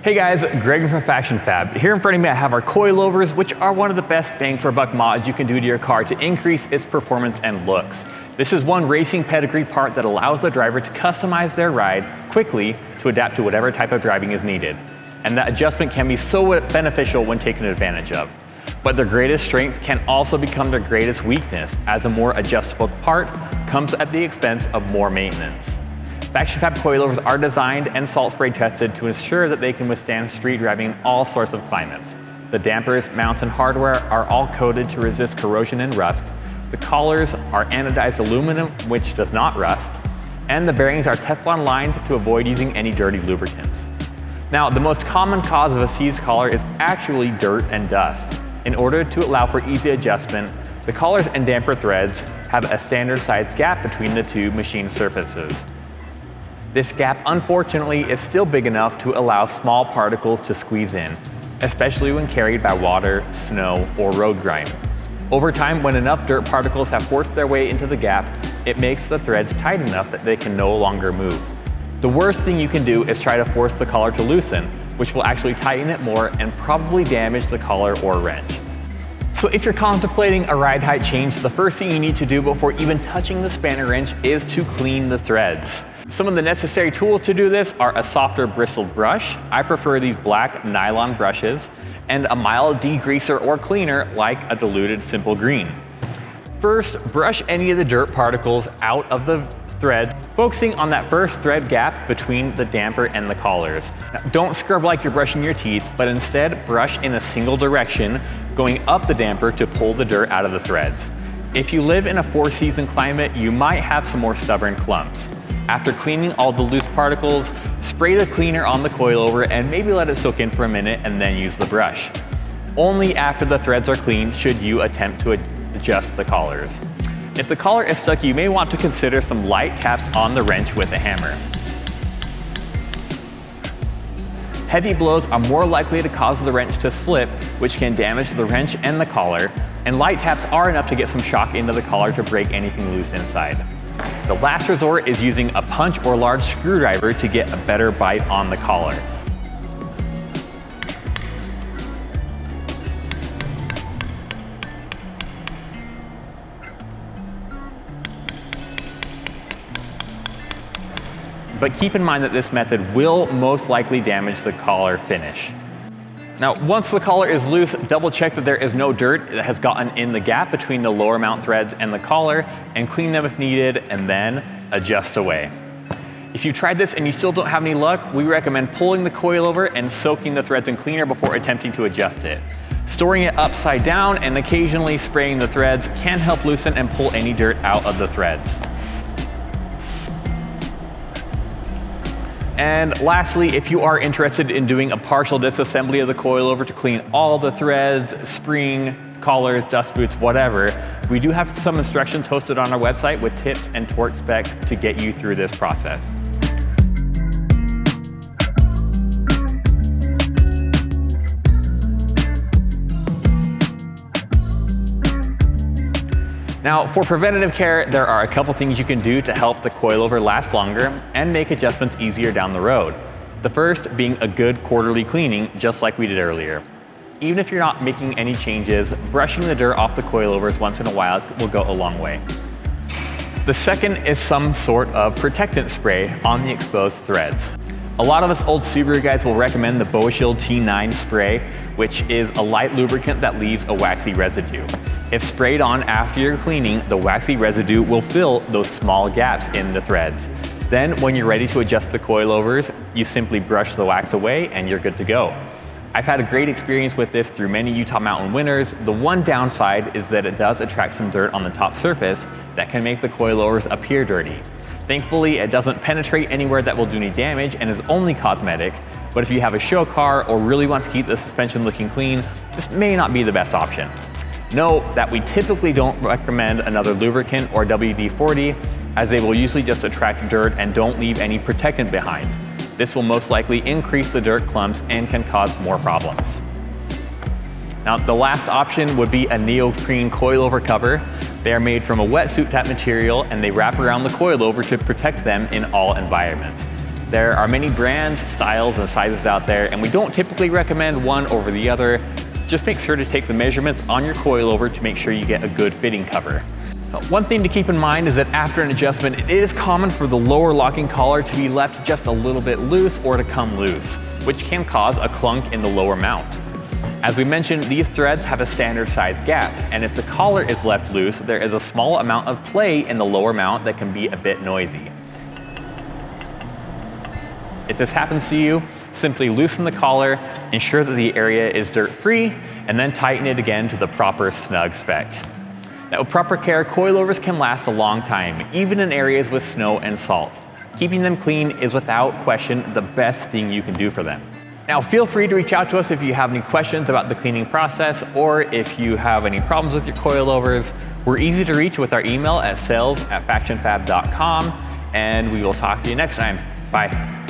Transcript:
Hey guys, Greg from FactionFab. Here in front of me I have our coilovers, which are one of the best bang for buck mods you can do to your car to increase its performance and looks. This is one racing pedigree part that allows the driver to customize their ride quickly to adapt to whatever type of driving is needed. And that adjustment can be so beneficial when taken advantage of. But their greatest strength can also become their greatest weakness, as a more adjustable part comes at the expense of more maintenance. FactionFab coilovers are designed and salt spray tested to ensure that they can withstand street driving in all sorts of climates. The dampers, mounts, and hardware are all coated to resist corrosion and rust. The collars are anodized aluminum, which does not rust. And the bearings are Teflon lined to avoid using any dirty lubricants. Now, the most common cause of a seized collar is actually dirt and dust. In order to allow for easy adjustment, the collars and damper threads have a standard sized gap between the two machine surfaces. This gap, unfortunately, is still big enough to allow small particles to squeeze in, especially when carried by water, snow, or road grime. Over time, when enough dirt particles have forced their way into the gap, it makes the threads tight enough that they can no longer move. The worst thing you can do is try to force the collar to loosen, which will actually tighten it more and probably damage the collar or wrench. So if you're contemplating a ride height change, the first thing you need to do before even touching the spanner wrench is to clean the threads. Some of the necessary tools to do this are a softer bristled brush. I prefer these black nylon brushes, and a mild degreaser or cleaner like a diluted simple green. First, brush any of the dirt particles out of the thread, focusing on that first thread gap between the damper and the collars. Now, don't scrub like you're brushing your teeth, but instead brush in a single direction, going up the damper to pull the dirt out of the threads. If you live in a four-season climate, you might have some more stubborn clumps. After cleaning all the loose particles, spray the cleaner on the coilover and maybe let it soak in for a minute and then use the brush. Only after the threads are clean should you attempt to adjust the collars. If the collar is stuck, you may want to consider some light taps on the wrench with a hammer. Heavy blows are more likely to cause the wrench to slip, which can damage the wrench and the collar, and light taps are enough to get some shock into the collar to break anything loose inside. The last resort is using a punch or large screwdriver to get a better bite on the collar. But keep in mind that this method will most likely damage the collar finish. Now, once the collar is loose, double check that there is no dirt that has gotten in the gap between the lower mount threads and the collar, and clean them if needed, and then adjust away. If you tried this and you still don't have any luck, we recommend pulling the coilover and soaking the threads in cleaner before attempting to adjust it. Storing it upside down and occasionally spraying the threads can help loosen and pull any dirt out of the threads. And lastly, if you are interested in doing a partial disassembly of the coilover to clean all the threads, spring, collars, dust boots, whatever, we do have some instructions hosted on our website with tips and torque specs to get you through this process. Now, for preventative care, there are a couple things you can do to help the coilover last longer and make adjustments easier down the road. The first being a good quarterly cleaning, just like we did earlier. Even if you're not making any changes, brushing the dirt off the coilovers once in a while will go a long way. The second is some sort of protectant spray on the exposed threads. A lot of us old Subaru guys will recommend the Boeshield T-9 spray, which is a light lubricant that leaves a waxy residue. If sprayed on after your cleaning, the waxy residue will fill those small gaps in the threads. Then when you're ready to adjust the coilovers, you simply brush the wax away and you're good to go. I've had a great experience with this through many Utah mountain winters. The one downside is that it does attract some dirt on the top surface that can make the coilovers appear dirty. Thankfully, it doesn't penetrate anywhere that will do any damage and is only cosmetic, but if you have a show car or really want to keep the suspension looking clean, this may not be the best option. Note that we typically don't recommend another lubricant or WD-40, as they will usually just attract dirt and don't leave any protectant behind. This will most likely increase the dirt clumps and can cause more problems. Now, the last option would be a neoprene coilover cover. They are made from a wetsuit type material and they wrap around the coilover to protect them in all environments. There are many brands, styles, and sizes out there, and we don't typically recommend one over the other. Just make sure to take the measurements on your coilover to make sure you get a good fitting cover. One thing to keep in mind is that after an adjustment, it is common for the lower locking collar to be left just a little bit loose or to come loose, which can cause a clunk in the lower mount. As we mentioned, these threads have a standard size gap, and if the collar is left loose, there is a small amount of play in the lower mount that can be a bit noisy. If this happens to you, simply loosen the collar, ensure that the area is dirt-free, and then tighten it again to the proper snug spec. Now, with proper care, coilovers can last a long time, even in areas with snow and salt. Keeping them clean is without question the best thing you can do for them. Now, feel free to reach out to us if you have any questions about the cleaning process or if you have any problems with your coilovers. We're easy to reach with our email at sales@factionfab.com, and we will talk to you next time. Bye.